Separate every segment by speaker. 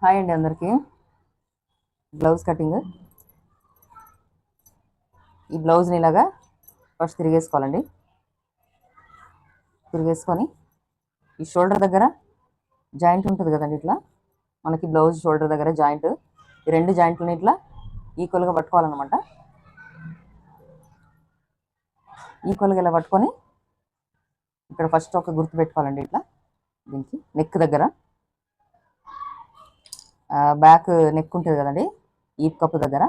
Speaker 1: Hi అండి అందరికీ. Blouse cutting. ఈ బ్లౌజ్ని ఇలాగా ఫస్ట్ తిరిగేసుకోవాలండి. తిరిగేసుకొని ఈ షోల్డర్ దగ్గర జాయింట్ ఉంటుంది కదండి, ఇట్లా మనకి బ్లౌజ్ షోల్డర్ దగ్గర జాయింట్, ఈ రెండు జాయింట్లని ఇట్లా ఈక్వల్గా పట్టుకోవాలన్నమాట. ఈక్వల్గా ఇలా పట్టుకొని ఇక్కడ ఫస్ట్ ఒక గుర్తు పెట్టుకోవాలండి. ఇట్లా దీనికి నెక్ దగ్గర బ్యాక్ నెక్ ఉంటుంది కదండి, ఈ కప్పు దగ్గర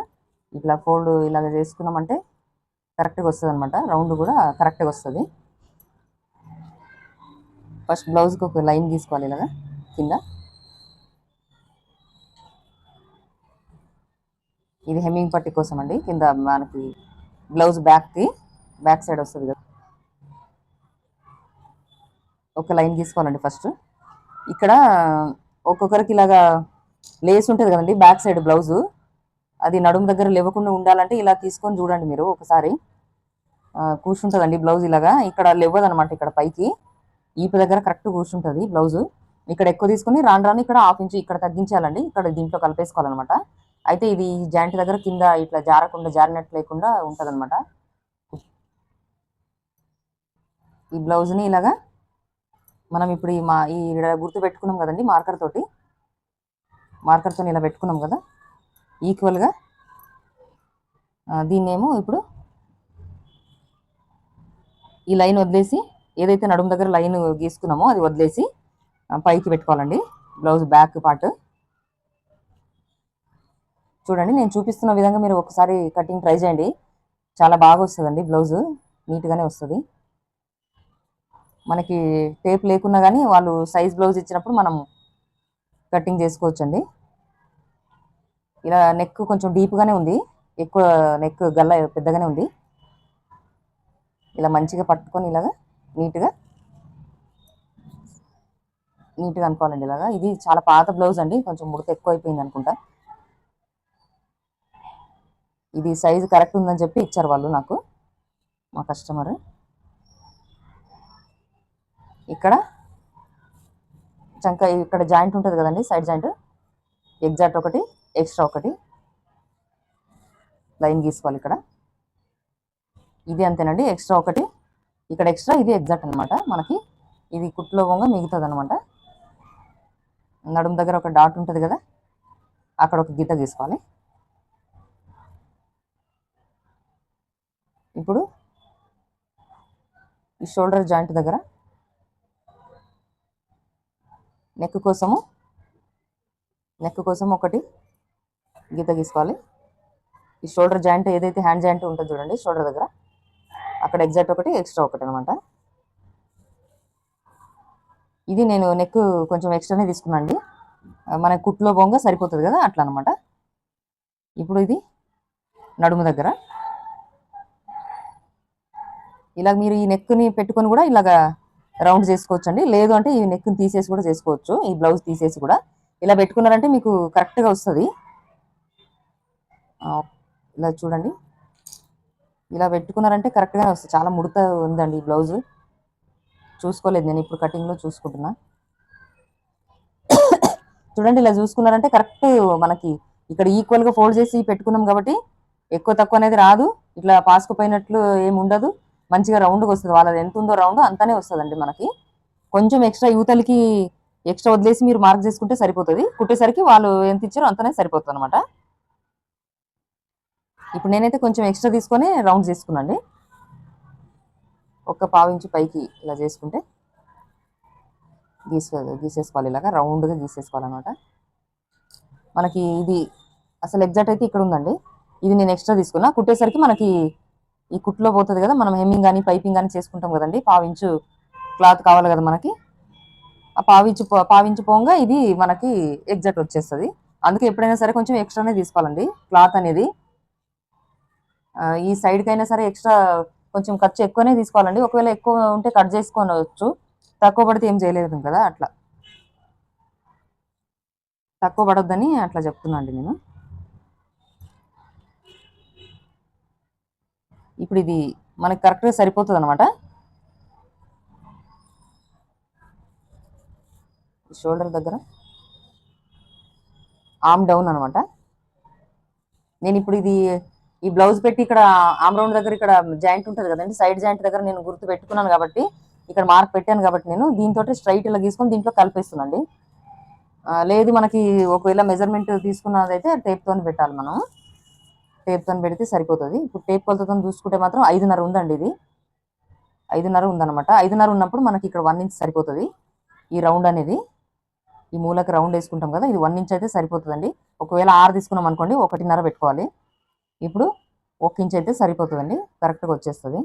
Speaker 1: ఇట్లా ఫోల్డ్ ఇలాగ చేసుకున్నామంటే కరెక్ట్గా వస్తుంది అనమాట. రౌండ్ కూడా కరెక్ట్గా వస్తుంది. ఫస్ట్ బ్లౌజ్కి ఒక లైన్ తీసుకోవాలి ఇలాగా కింద. ఇది హెమ్మింగ్ పట్టి కోసం అండి. కింద మనకి బ్లౌజ్ బ్యాక్ సైడ్ వస్తుంది కదా, ఒక లైన్ తీసుకోవాలండి ఫస్ట్. ఇక్కడ ఒక్కొక్కరికి ఇలాగా లేస్ ఉంటుంది కదండి బ్యాక్ సైడ్ బ్లౌజు, అది నడుము దగ్గర లేవకుండా ఉండాలంటే ఇలా తీసుకొని చూడండి మీరు ఒకసారి. కూర్చుంటుందండి బ్లౌజ్ ఇలాగా, ఇక్కడ లేవదనమాట. ఇక్కడ పైకి ఈపు దగ్గర కరెక్ట్ కూర్చుంటుంది బ్లౌజు. ఇక్కడ ఎక్కువ తీసుకుని రాను రాను ఇక్కడ హాఫ్ ఇంచు ఇక్కడ తగ్గించాలండి. ఇక్కడ దీంట్లో కలిపేసుకోవాలన్నమాట. అయితే ఇది జాయింట్ దగ్గర కింద ఇట్లా జారినట్టు లేకుండా ఉంటుంది అనమాట. ఈ బ్లౌజ్ని ఇలాగా మనం ఇప్పుడు ఈ గుర్తు పెట్టుకున్నాం కదండి మార్కర్తో ఇలా పెట్టుకున్నాం కదా ఈక్వల్గా. దీన్నేమో ఇప్పుడు ఈ లైన్ వదిలేసి, ఏదైతే నడుము దగ్గర లైన్ గీసుకున్నామో అది వదిలేసి పైకి పెట్టుకోవాలండి బ్లౌజ్ బ్యాక్ పార్ట్. చూడండి, నేను చూపిస్తున్న విధంగా మీరు ఒకసారి కటింగ్ ట్రై చేయండి. చాలా బాగా వస్తుందండి బ్లౌజ్, నీట్గానే వస్తుంది. మనకి టేప్ లేకున్నా కానీ వాళ్ళు సైజ్ బ్లౌజ్ ఇచ్చినప్పుడు మనం కటింగ్ చేసుకోవచ్చండి. ఇలా నెక్ కొంచెం డీప్గానే ఉంది, ఎక్కువ నెక్ గల్ల పెద్దగానే ఉంది. ఇలా మంచిగా పట్టుకొని ఇలాగా నీట్గా అనుకోవాలండి. ఇలాగా ఇది చాలా పాత బ్లౌజ్ అండి, కొంచెం ముడత ఎక్కువ అయిపోయింది అనుకుంటా. ఇది సైజు కరెక్ట్ ఉందని చెప్పి ఇచ్చారు వాళ్ళు నాకు, మా కస్టమర్. ఇక్కడ ఇక్కడ జాయింట్ ఉంటుంది కదండి, సైడ్ జాయింట్ ఎగ్జాక్ట్ ఒకటి, ఎక్స్ట్రా ఒకటి లైన్ గీసుకోవాలి ఇక్కడ. ఇది అంతేనండి, ఎక్స్ట్రా ఒకటి ఇక్కడ ఎక్స్ట్రా, ఇది ఎగ్జాక్ట్ అనమాట. మనకి ఇది కుట్లో వంగ మిగుతుంది అనమాట. నడుము దగ్గర ఒక డాట్ ఉంటుంది కదా, అక్కడ ఒక గీత గీసుకోవాలి. ఇప్పుడు ఈ షోల్డర్ జాయింట్ దగ్గర నెక్ కోసం ఒకటి గీత గీసుకోవాలి. ఈ షోల్డర్ జాయింట్ ఏదైతే హ్యాండ్ జాయింట్ ఉంటుందో చూడండి షోల్డర్ దగ్గర, అక్కడ ఎగ్జాక్ట్ ఒకటి, ఎక్స్ట్రా ఒకటి అనమాట. ఇది నేను నెక్ కొంచెం ఎక్స్ట్రానే తీసుకున్నాను అండి, మన కుట్లో బొంగ సరిపోతుంది కదా అట్లా అనమాట. ఇప్పుడు ఇది నడుము దగ్గర ఇలా మీరు ఈ నెక్ని పెట్టుకొని కూడా ఇలాగా రౌండ్ చేసుకోవచ్చు అండి. లేదు అంటే ఈ నెక్ని తీసేసి కూడా చేసుకోవచ్చు, ఈ బ్లౌజ్ తీసేసి కూడా ఇలా పెట్టుకున్నారంటే మీకు కరెక్ట్గా వస్తుంది. ఇలా చూడండి, ఇలా పెట్టుకున్నారంటే కరెక్ట్గానే వస్తుంది. చాలా ముడత ఉందండి ఈ బ్లౌజ్, చూసుకోలేదు నేను, ఇప్పుడు కటింగ్లో చూసుకుంటున్నా. చూడండి, ఇలా చూసుకున్నారంటే కరెక్ట్ మనకి ఇక్కడ ఈక్వల్గా ఫోల్డ్ చేసి పెట్టుకున్నాం కాబట్టి ఎక్కువ తక్కువ అనేది రాదు, ఇట్లా పాసుకుపోయినట్లు ఏమి ఉండదు, మంచిగా రౌండ్గా వస్తుంది. వాళ్ళది ఎంత ఉందో రౌండ్ అంతానే వస్తుందండి మనకి. కొంచెం ఎక్స్ట్రా యూతలకి ఎక్స్ట్రా వదిలేసి మీరు మార్క్ చేసుకుంటే సరిపోతుంది. కుట్టేసరికి వాళ్ళు ఎంత ఇచ్చారో అంతనే సరిపోతుంది అనమాట. ఇప్పుడు నేనైతే కొంచెం ఎక్స్ట్రా తీసుకొని రౌండ్ చేసుకున్నాండి. ఒక పావించి పైకి ఇలా చేసుకుంటే గీసేసుకోవాలి, ఇలాగా రౌండ్గా గీసేసుకోవాలన్నమాట. మనకి ఇది అసలు ఎగ్జాక్ట్ అయితే ఇక్కడ ఉందండి, ఇది నేను ఎక్స్ట్రా తీసుకున్నా. కుట్టేసరికి మనకి ఈ కుట్లో పోతుంది కదా, మనం హెమ్మింగ్ కానీ పైపింగ్ కానీ చేసుకుంటాం కదండి, పావించు క్లాత్ కావాలి కదా మనకి. ఆ పావించు పోగా ఇది మనకి ఎగ్జాక్ట్ వచ్చేస్తుంది. అందుకే ఎప్పుడైనా సరే కొంచెం ఎక్స్ట్రానే తీసుకోవాలండి క్లాత్ అనేది. ఈ సైడ్కి అయినా సరే ఎక్స్ట్రా కొంచెం ఖర్చు ఎక్కువనే తీసుకోవాలండి. ఒకవేళ ఎక్కువ ఉంటే కట్ చేసుకోవచ్చు, తక్కువ పడితే ఏం చేయలేదు కదా, అట్లా తక్కువ పడొద్దని అట్లా చెప్తున్నాండి నేను. ఇప్పుడు ఇది మనకి కరెక్ట్గా సరిపోతుంది అనమాట. షోల్డర్ దగ్గర ఆమ్ డౌన్ అనమాట. నేను ఇప్పుడు ఇది ఈ బ్లౌజ్ పెట్టి ఇక్కడ ఆమ్ రౌండ్ దగ్గర ఇక్కడ జాయింట్ ఉంటుంది కదండి, సైడ్ జాయింట్ దగ్గర నేను గుర్తు పెట్టుకున్నాను కాబట్టి, ఇక్కడ మార్క్ పెట్టాను కాబట్టి నేను దీంతో స్ట్రైట్ ఇలా గీసుకొని దీంట్లో కలిపేస్తున్నాండి. లేదు మనకి ఒకవేళ మెజర్మెంట్ తీసుకున్నదైతే టేప్తో పెట్టాలి, మనం టేప్తో పెడితే సరిపోతుంది. ఇప్పుడు టేప్ కొలతతో చూసుకుంటే మాత్రం 5:30 ఉందండి, ఇది 5:30 ఉందన్నమాట. 5:30 ఉన్నప్పుడు మనకి ఇక్కడ 1 ఇంచ్ సరిపోతుంది. ఈ రౌండ్ అనేది ఈ మూలకి రౌండ్ వేసుకుంటాం కదా, ఇది 1 ఇంచ్ అయితే సరిపోతుందండి. ఒకవేళ 6 తీసుకున్నాం అనుకోండి 1:30 పెట్టుకోవాలి. ఇప్పుడు 1 ఇంచ్ అయితే సరిపోతుందండి, కరెక్ట్గా వచ్చేస్తుంది.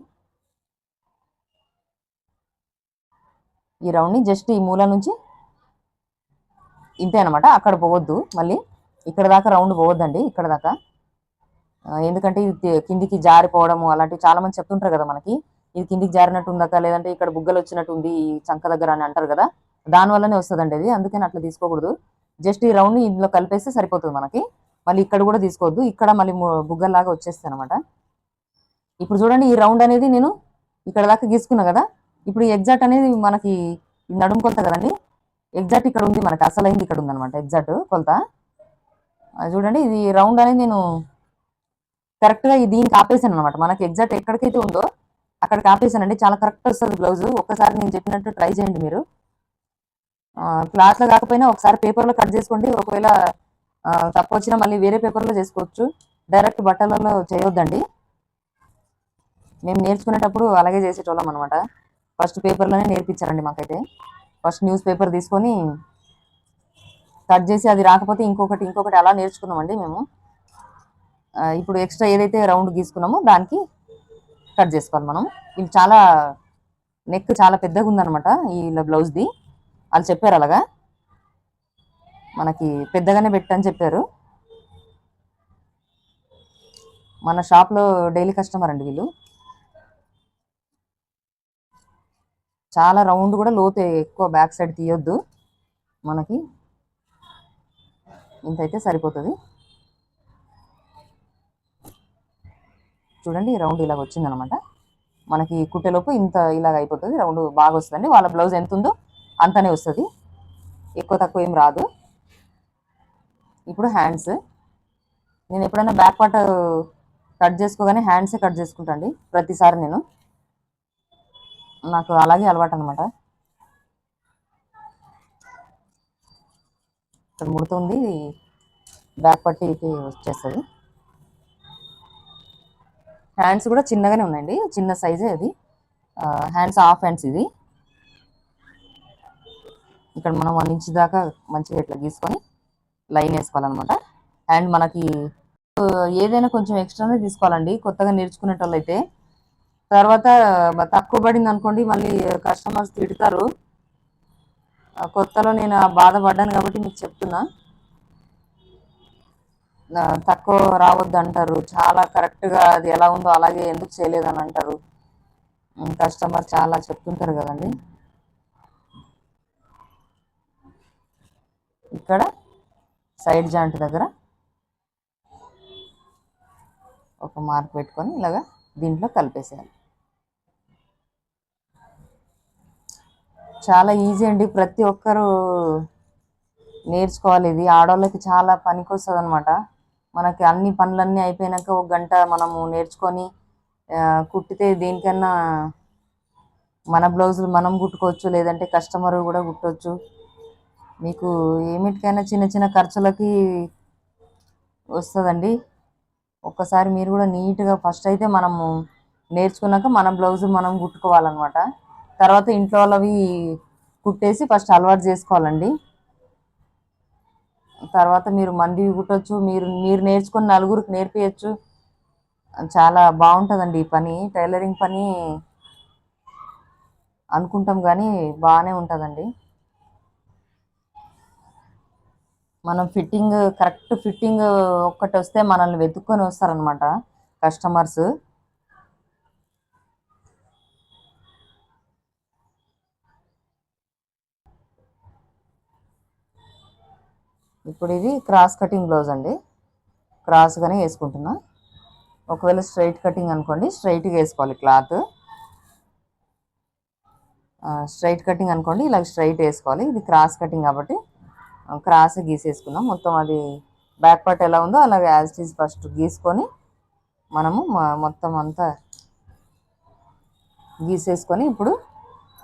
Speaker 1: ఈ రౌండ్ని జస్ట్ ఈ మూల నుంచి ఇంతే అనమాట, అక్కడ పోవద్దు, మళ్ళీ ఇక్కడ దాకా రౌండ్ పోవద్దండి, ఇక్కడ దాకా. ఎందుకంటే ఇది కిందికి జారిపోవడము అలాంటివి చాలా మంది చెప్తుంటారు కదా మనకి, ఇది కిందికి జారినట్టు ఉందాక, లేదంటే ఇక్కడ బుగ్గలు వచ్చినట్టు ఉంది ఈ చంక దగ్గర అని అంటారు కదా, దానివల్లనే వస్తుందండి అది, అందుకని అట్లా తీసుకోకూడదు. జస్ట్ ఈ రౌండ్ని ఇందులో కలిపేస్తే సరిపోతుంది మనకి. మళ్ళీ ఇక్కడ కూడా తీసుకోవద్దు, ఇక్కడ మళ్ళీ బుగ్గల్లాగా వచ్చేస్తాయి అనమాట. ఇప్పుడు చూడండి, ఈ రౌండ్ అనేది నేను ఇక్కడ దాకా గీసుకున్నా కదా, ఇప్పుడు ఎగ్జాక్ట్ అనేది మనకి నడుము కొలత కదండి, ఎగ్జాక్ట్ ఇక్కడ ఉంది మనకి, అసలైంది ఇక్కడ ఉందన్నమాట ఎగ్జాక్ట్ కొలత. చూడండి, ఇది రౌండ్ అనేది నేను కరెక్ట్గా దీనికి ఆపేసాను అనమాట, మనకి ఎగ్జాక్ట్ ఎక్కడికైతే ఉందో అక్కడికి ఆపేసానండి. చాలా కరెక్ట్ వస్తుంది బ్లౌజ్. ఒక్కసారి నేను చెప్పినట్టు ట్రై చేయండి మీరు. క్లాత్లో కాకపోయినా ఒకసారి పేపర్లో కట్ చేసుకోండి, ఒకవేళ తప్పు వచ్చినా మళ్ళీ వేరే పేపర్లో చేసుకోవచ్చు, డైరెక్ట్ బట్టలలో చేయొద్దండి. మేము నేర్చుకునేటప్పుడు అలాగే చేసేటోళ్ళం అనమాట. ఫస్ట్ పేపర్లోనే నేర్పించారండి మాకైతే. ఫస్ట్ న్యూస్ పేపర్ తీసుకొని కట్ చేసి, అది రాకపోతే ఇంకొకటి అలా నేర్చుకున్నామండి మేము. ఇప్పుడు ఎక్స్ట్రా ఏదైతే రౌండ్ గీసుకున్నామో దానికి కట్ చేసుకోవాలి మనం. ఇది చాలా నెక్ చాలా పెద్దగా ఉందన్నమాట ఈ బ్లౌజ్ది, వాళ్ళు చెప్పారు అలాగా, మనకి పెద్దగానే పెట్టని చెప్పారు. మన షాప్లో డైలీ కస్టమర్ అండి వీళ్ళు. చాలా రౌండ్ కూడా లోతు ఎక్కువ బ్యాక్ సైడ్ తీయొద్దు, మనకి ఇంతైతే సరిపోతుంది. చూడండి, రౌండ్ ఇలాగ వచ్చిందనమాట, మనకి కుట్టెలోపు ఇంత ఇలాగ అయిపోతుంది, రౌండ్ బాగా వస్తుందండి. వాళ్ళ బ్లౌజ్ ఎంత ఉందో అంతనే వస్తుంది, ఎక్కువ తక్కువ ఏం రాదు. ఇప్పుడు హ్యాండ్స్, నేను ఎప్పుడైనా బ్యాక్ పార్ట్ కట్ చేసుకోగానే హ్యాండ్సే కట్ చేసుకుంటాండి ప్రతిసారి, నేను నాకు అలాగే అలవాటు అనమాట. ఇక్కడ ముడుతుంది, బ్యాక్ పట్టీకి వచ్చేస్తుంది. హ్యాండ్స్ కూడా చిన్నగానే ఉన్నాయండి, చిన్న సైజే అది. హ్యాండ్స్ హాఫ్ హ్యాండ్స్ ఇది. ఇక్కడ మనం 1 ఇంచ్ దాకా మంచిగా ఇట్లా గీసుకొని లైన్ వేసుకోవాలన్నమాట. అండ్ మనకి ఏదైనా కొంచెం ఎక్స్ట్రానే తీసుకోవాలండి కొత్తగా నేర్చుకునేటోళ్ళు అయితే. తర్వాత తక్కువ పడింది అనుకోండి మళ్ళీ కస్టమర్స్ తిడతారు. కొత్తలో నేను బాధపడ్డాను కాబట్టి మీకు చెప్తున్నా, తక్కువ రావద్దు అంటారు, చాలా కరెక్ట్గా అది ఎలా ఉందో అలాగే ఎందుకు చేయలేదని అంటారు కస్టమర్, చాలా చెప్తుంటారు కదండి. ఇక్కడ సైడ్ జాయింట్ దగ్గర ఒక మార్క్ పెట్టుకొని ఇలాగా దీంట్లో కలిపేసేయాలి. చాలా ఈజీ అండి, ప్రతి ఒక్కరూ నేర్చుకోవాలి. ఇది ఆడవాళ్ళకి చాలా పనికి వస్తుంది అనమాట. మనకి అన్ని పనులన్నీ అయిపోయినాక 1 గంట మనము నేర్చుకొని కుట్టితే దేనికన్నా మన బ్లౌజులు మనం కుట్టుకోవచ్చు, లేదంటే కస్టమర్ కూడా కుట్టవచ్చు. మీకు ఏమిటికైనా చిన్న చిన్న ఖర్చులకి వస్తుందండి. ఒక్కసారి మీరు కూడా నీట్గా ఫస్ట్ అయితే మనము నేర్చుకున్నాక మన బ్లౌజు మనం కుట్టుకోవాలన్నమాట. తర్వాత ఇంట్లో వాళ్ళవి కుట్టేసి ఫస్ట్ అలవాటు చేసుకోవాలండి. తర్వాత మీరు మందివి కుట్టచ్చు, మీరు నేర్చుకుని నలుగురికి నేర్పించచ్చు. చాలా బాగుంటుందండి ఈ పని. టైలరింగ్ పని అనుకుంటాం కానీ బాగానే ఉంటుందండి. మనం కరెక్ట్ ఫిట్టింగ్ ఒక్కటి వస్తే మనల్ని వెతుక్కొని వస్తారనమాట కస్టమర్స్. ఇప్పుడు ఇది క్రాస్ కటింగ్ బ్లౌజ్ అండి, క్రాస్గానే వేసుకుంటున్నా. ఒకవేళ స్ట్రైట్ కటింగ్ అనుకోండి స్ట్రైట్గా వేసుకోవాలి క్లాత్. స్ట్రైట్ కటింగ్ అనుకోండి ఇలా స్ట్రైట్ వేసుకోవాలి. ఇది క్రాస్ కటింగ్ కాబట్టి క్రాస్ గీసేసుకుందాం. మొత్తం అది బ్యాక్ పార్ట్ ఎలా ఉందో అలాగే యాజ్ ఇట్ ఈజ్ ఫస్ట్ గీసుకొని మనము మొత్తం అంతా గీసేసుకొని ఇప్పుడు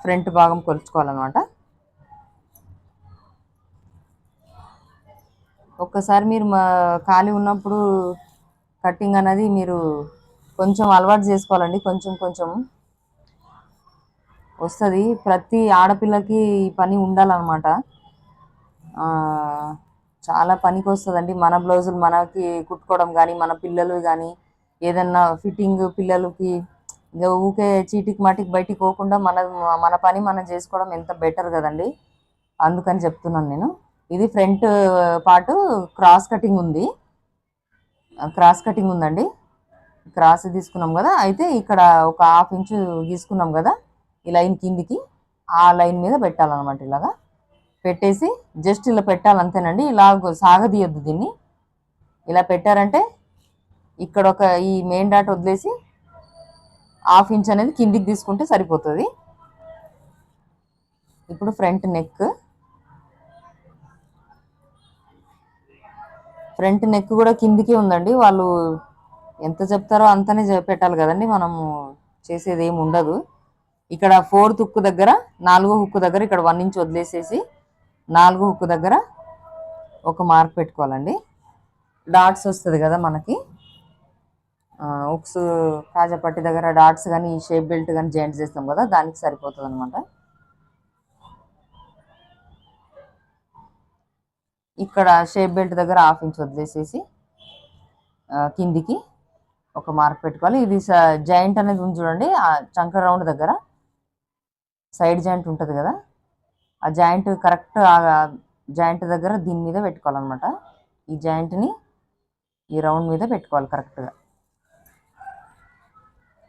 Speaker 1: ఫ్రంట్ భాగం కొలుచుకోవాలన్నమాట. ఒక్కసారి మీరు ఖాళీ ఉన్నప్పుడు కటింగ్ అనేది మీరు కొంచెం అలవాటు చేసుకోవాలండి. కొంచెం కొంచెం వస్తుంది. ప్రతి ఆడపిల్లకి ఈ పని ఉండాలన్నమాట. చాలా పనికి వస్తుందండి. మన బ్లౌజులు మనకి కుట్టుకోవడం కానీ, మన పిల్లలు కానీ ఏదన్నా ఫిట్టింగ్ పిల్లలకి ఊకే చీటికి మాటికి బయటికి పోకుండా మన పని మనం చేసుకోవడం ఎంత బెటర్ కదండి. అందుకని చెప్తున్నాను నేను. ఇది ఫ్రంట్ పార్ట్ క్రాస్ కటింగ్ ఉందండి. క్రాస్ తీసుకున్నాం కదా. అయితే ఇక్కడ ఒక 1/2 ఇంచు గీసుకున్నాం కదా, ఈ లైన్ కిందికి ఆ లైన్ మీద పెట్టాలన్నమాట. ఇలాగా పెట్టేసి జస్ట్ ఇలా పెట్టాలంతేనండి. ఇలా సాగదీయొద్దు దీన్ని. ఇలా పెట్టారంటే ఇక్కడ ఈ మెయిన్ డాట్ వదిలేసి 1/2 ఇంచ్ అనేది కిందికి తీసుకుంటే సరిపోతుంది. ఇప్పుడు ఫ్రంట్ నెక్ కూడా కిందికి ఉందండి. వాళ్ళు ఎంత చెప్తారో అంతనే పెట్టాలి కదండి. మనము చేసేది ఏమి ఉండదు. ఇక్కడ 4th హుక్ దగ్గర 4వ హుక్ దగ్గర ఇక్కడ 1 ఇంచ్ వదిలేసేసి 4వ హుక్ దగ్గర ఒక మార్క్ పెట్టుకోవాలండి. డాట్స్ వస్తుంది కదా మనకి, హుక్స్ కాజాపట్టి దగ్గర డాట్స్ కానీ షేప్ బెల్ట్ కానీ జాయింట్ చేస్తాం కదా, దానికి సరిపోతుంది అనమాట. ఇక్కడ షేప్ బెల్ట్ దగ్గర 1/2 ఇంచ్ వదిలేసేసి కిందికి ఒక మార్క్ పెట్టుకోవాలి. ఇది జాయింట్ అనేది ఉంది చూడండి, ఆ చంక రౌండ్ దగ్గర సైడ్ జాయింట్ ఉంటుంది కదా, ఆ జాయింట్ కరెక్ట్ జాయింట్ దగ్గర దీని మీద పెట్టుకోవాలన్నమాట. ఈ జాయింట్ని ఈ రౌండ్ మీద పెట్టుకోవాలి కరెక్ట్గా.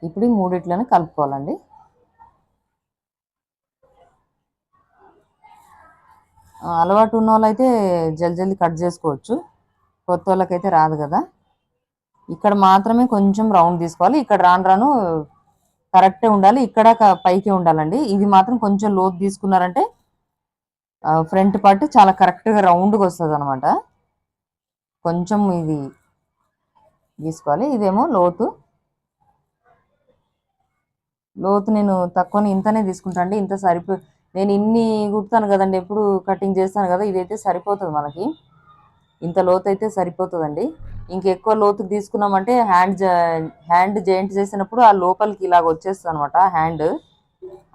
Speaker 1: ఇప్పుడు ఈ మూడిట్లని కలుపుకోవాలండి. అలవాటు ఉన్న వాళ్ళైతే జల్దీ కట్ చేసుకోవచ్చు, కొత్త వాళ్ళకైతే రాదు కదా. ఇక్కడ మాత్రమే కొంచెం రౌండ్ తీసుకోవాలి. ఇక్కడ రాను కరెక్టే ఉండాలి. ఇక్కడ పైకి ఉండాలండి. ఇది మాత్రం కొంచెం లోతు తీసుకున్నారంటే ఫ్రంట్ పార్ట్ చాలా కరెక్ట్గా రౌండ్గా వస్తుంది అనమాట. కొంచెం ఇది తీసుకోవాలి. ఇదేమో లోతు నేను తక్కువని ఇంతనే తీసుకుంటాను అండి. ఇంత నేను ఇన్ని కుడతాను కదండి, ఎప్పుడు కటింగ్ చేస్తాను కదా, ఇదైతే సరిపోతుంది మనకి. ఇంత లోతు అయితే సరిపోతుందండి. ఇంకెక్కువ లోతుకి తీసుకున్నామంటే హ్యాండ్ జాయింట్ చేసినప్పుడు ఆ లోపలికి ఇలాగ వచ్చేస్తుంది అనమాట. హ్యాండ్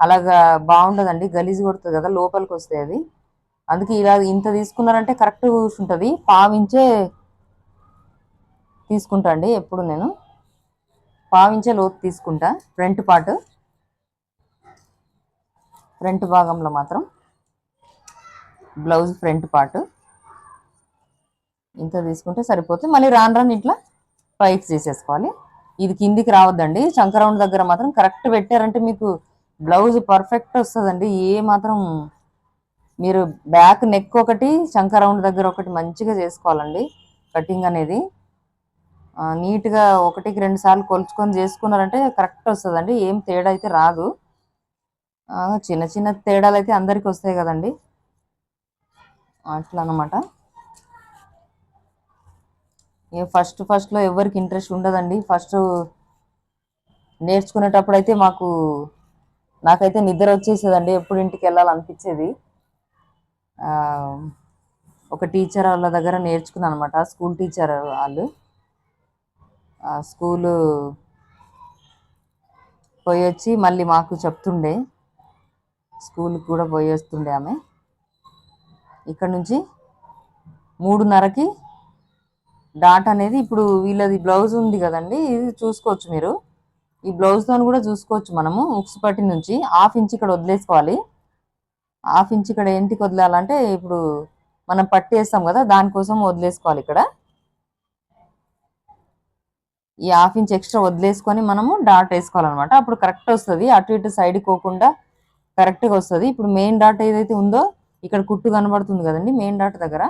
Speaker 1: అలాగా బాగుండదండి, గలీజ్ కొడుతుంది కదా, లోపలికి వస్తాయి అది. అందుకే ఇలా ఇంత తీసుకున్నారంటే కరెక్ట్ కూర్చుంటుంది. 1/2 ఇంచే తీసుకుంటా అండి ఎప్పుడు నేను. 1/2 ఇంచే లోతు తీసుకుంటా ఫ్రంట్ భాగంలో మాత్రం. బ్లౌజ్ ఫ్రంట్ పార్ట్ ఇంత తీసుకుంటే సరిపోతుంది. మళ్ళీ రాను ఇట్లా పైకి చేసేసుకోవాలి. ఇది కిందికి రావద్దండి. చంక రౌండ్ దగ్గర మాత్రం కరెక్ట్ పెట్టారంటే మీకు బ్లౌజ్ పర్ఫెక్ట్ వస్తుందండి. ఏ మాత్రం మీరు బ్యాక్ నెక్ ఒకటి, చంక రౌండ్ దగ్గర ఒకటి మంచిగా చేసుకోవాలండి కటింగ్ అనేది. నీట్గా 1కి 2 సార్లు కొలుచుకొని చేసుకున్నారంటే కరెక్ట్ వస్తుందండి. ఏం తేడా అయితే రాదు. చిన్న చిన్న తేడాలు అయితే అందరికీ వస్తాయి కదండి, అట్లా అనమాట. ఫస్ట్లో ఎవరికి ఇంట్రెస్ట్ ఉండదండి. ఫస్ట్ నేర్చుకునేటప్పుడు అయితే నాకైతే నిద్ర వచ్చేసేదండి. ఎప్పుడు ఇంటికి వెళ్ళాలనిపించేది. ఒక టీచర్ వాళ్ళ దగ్గర నేర్చుకున్నాను అనమాట. స్కూల్ టీచర్ వాళ్ళు. స్కూలు పోయి వచ్చి మళ్ళీ మాకు చెప్తుండే, స్కూల్కి కూడా పోయి వస్తుండే ఆమె. ఇక్కడ నుంచి 3:30కి డాట్ అనేది, ఇప్పుడు వీళ్ళది బ్లౌజ్ ఉంది కదండి, ఇది చూసుకోవచ్చు మీరు. ఈ బ్లౌజ్తో కూడా చూసుకోవచ్చు మనము. ఉక్స్ పట్టి నుంచి 1/2 ఇంచ్ ఇక్కడ వదిలేసుకోవాలి. 1/2 ఇంచ్ ఇక్కడ ఏంటికి వదిలేయాలంటే, ఇప్పుడు మనం పట్టి వేస్తాం కదా, దానికోసం వదిలేసుకోవాలి. ఇక్కడ ఈ 1/2 ఇంచ్ ఎక్స్ట్రా వదిలేసుకొని మనము డాట్ వేసుకోవాలన్నమాట. అప్పుడు కరెక్ట్ వస్తుంది. అటు ఇటు సైడ్కి పోకుండా కరెక్ట్గా వస్తుంది. ఇప్పుడు మెయిన్ డాట్ ఏదైతే ఉందో ఇక్కడ కుట్టు కనబడుతుంది కదండి, మెయిన్ డాట్ దగ్గర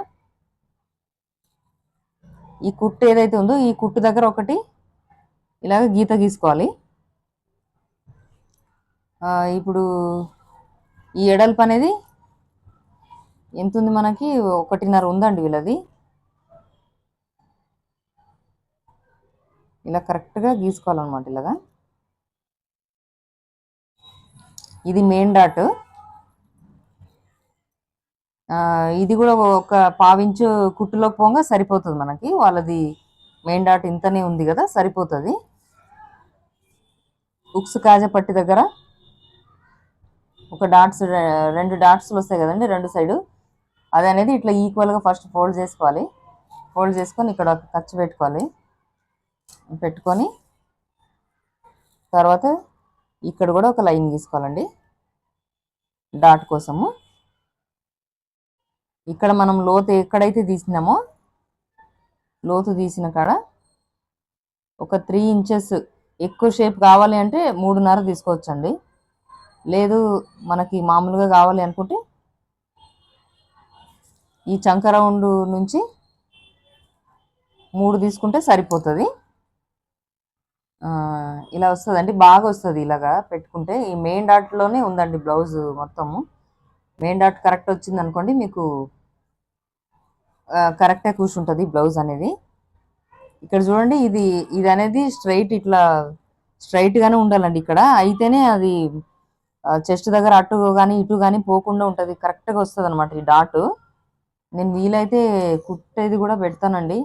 Speaker 1: ఈ కుట్టు ఏదైతే ఉందో ఈ కుట్టు దగ్గర ఒకటి ఇలాగ గీత గీసుకోవాలి. ఇప్పుడు ఈ ఎడల్పు అనేది ఎంత ఉంది మనకి? 1.5 ఉందండి వీళ్ళది. ఇలా కరెక్ట్గా గీసుకోవాలన్నమాట ఇలాగా. ఇది మెయిన్ డాట్. ఇది కూడా ఒక పావించు కుట్టులోకి పోగా సరిపోతుంది మనకి. వాళ్ళది మెయిన్ డాట్ ఇంతనే ఉంది కదా, సరిపోతుంది. ఉక్స్ కాజా పట్టి దగ్గర ఒక డాట్స్, 2 డాట్స్లు వస్తాయి కదండి రెండు సైడు. అది అనేది ఇట్లా ఈక్వల్గా ఫస్ట్ ఫోల్డ్ చేసుకోవాలి. ఫోల్డ్ చేసుకొని ఇక్కడ ఒక ఖర్చు పెట్టుకోవాలి. పెట్టుకొని తర్వాత ఇక్కడ కూడా ఒక లైన్ గీసుకోవాలండి డాట్ కోసము. ఇక్కడ మనం లోతు ఎక్కడైతే తీసినామో, లోతు తీసిన కాడ ఒక 3 ఇంచెస్ ఎక్కువ షేప్ కావాలి అంటే 3.5 తీసుకోవచ్చండి. లేదు మనకి మామూలుగా కావాలి అనుకుంటే ఈ చంక రౌండ్ నుంచి 3 తీసుకుంటే సరిపోతుంది. ఇలా వస్తుందండి, బాగా వస్తుంది ఇలాగా పెట్టుకుంటే. ఈ మెయిన్ డాట్లోనే ఉందండి బ్లౌజ్ మొత్తము. మెయిన్ డాట్ కరెక్ట్ వచ్చింది అనుకోండి, మీకు కరెక్టే కూర్చుంటుంది బ్లౌజ్ అనేది. ఇక్కడ చూడండి, ఇది ఇది అనేది స్ట్రైట్, ఇట్లా స్ట్రైట్గానే ఉండాలండి ఇక్కడ. అయితేనే అది చెస్ట్ దగ్గర అటు కానీ ఇటు కానీ పోకుండా ఉంటుంది, కరెక్ట్గా వస్తుంది అనమాట ఈ డాట్. నేను వీలైతే కుట్టేది కూడా పెడతానండి.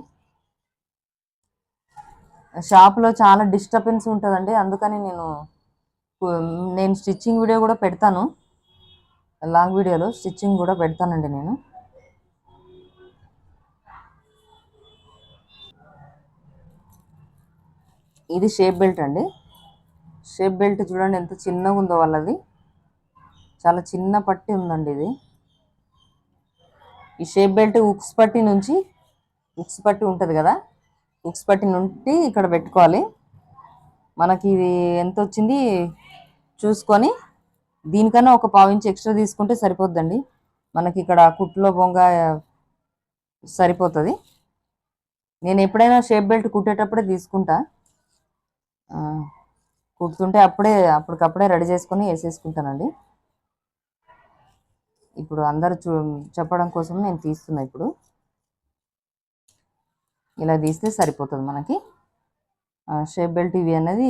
Speaker 1: షాప్లో చాలా డిస్టర్బెన్స్ ఉంటుందండి, అందుకని నేను స్టిచ్చింగ్ వీడియో కూడా పెడతాను. లాంగ్ వీడియోలో స్టిచ్చింగ్ కూడా పెడతానండి నేను. ఇది షేప్ బెల్ట్ అండి. షేప్ బెల్ట్ చూడండి ఎంత చిన్నగా ఉందో వాళ్ళది. చాలా చిన్న పట్టి ఉందండి ఇది. ఈ షేప్ బెల్ట్ ఉక్స్ పట్టి నుంచి, ఉక్స్ పట్టి ఉంటుంది కదా, ఉక్స్ పట్టి నుండి ఇక్కడ పెట్టుకోవాలి. మనకి ఇది ఎంత వచ్చింది చూసుకొని దీనికన్నా ఒక 1/4 ఇంచ్ ఎక్స్ట్రా తీసుకుంటే సరిపోద్దండి. మనకి ఇక్కడ కుట్లో బొంగ సరిపోతుంది. నేను ఎప్పుడైనా షేప్ బెల్ట్ కుట్టేటప్పుడే తీసుకుంటా. కుడుతుంటే అప్పటికప్పుడే రెడీ చేసుకొని వేసేసుకుంటానండి. ఇప్పుడు అందరు చెప్పడం కోసం నేను తీస్తున్నా. ఇప్పుడు ఇలా తీస్తే సరిపోతుంది మనకి. షేప్ బెల్ట్ ఇవి అనేది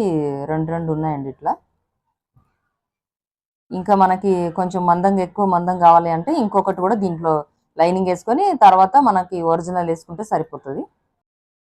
Speaker 1: 2 ఉన్నాయండి ఇట్లా. ఇంకా మనకి కొంచెం ఎక్కువ మందం కావాలి అంటే ఇంకొకటి కూడా దీంట్లో లైనింగ్ వేసుకొని తర్వాత మనకి ఒరిజినల్ వేసుకుంటే సరిపోతుంది.